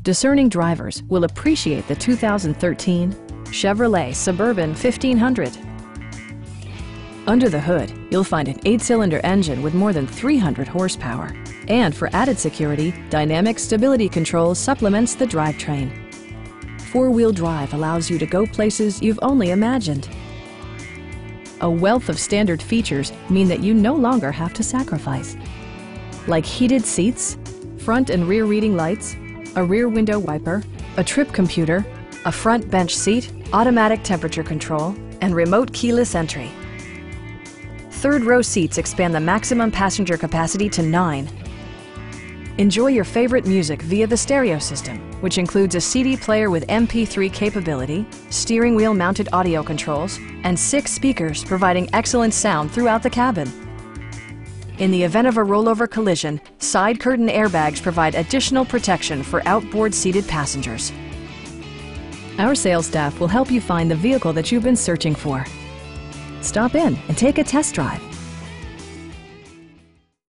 Discerning drivers will appreciate the 2013 Chevrolet Suburban 1500. Under the hood, you'll find an 8-cylinder engine with more than 300 horsepower. And for added security, Dynamic Stability Control supplements the drivetrain. Four-wheel drive allows you to go places you've only imagined. A wealth of standard features mean that you no longer have to sacrifice, like heated seats, front and rear reading lights, a rear window wiper, a trip computer, a front bench seat, automatic temperature control, and remote keyless entry. Third-row seats expand the maximum passenger capacity to 9. Enjoy your favorite music via the stereo system, which includes a CD player with MP3 capability, steering wheel mounted audio controls, and 6 speakers providing excellent sound throughout the cabin. In the event of a rollover collision, side curtain airbags provide additional protection for outboard seated passengers. Our sales staff will help you find the vehicle that you've been searching for. Stop in and take a test drive.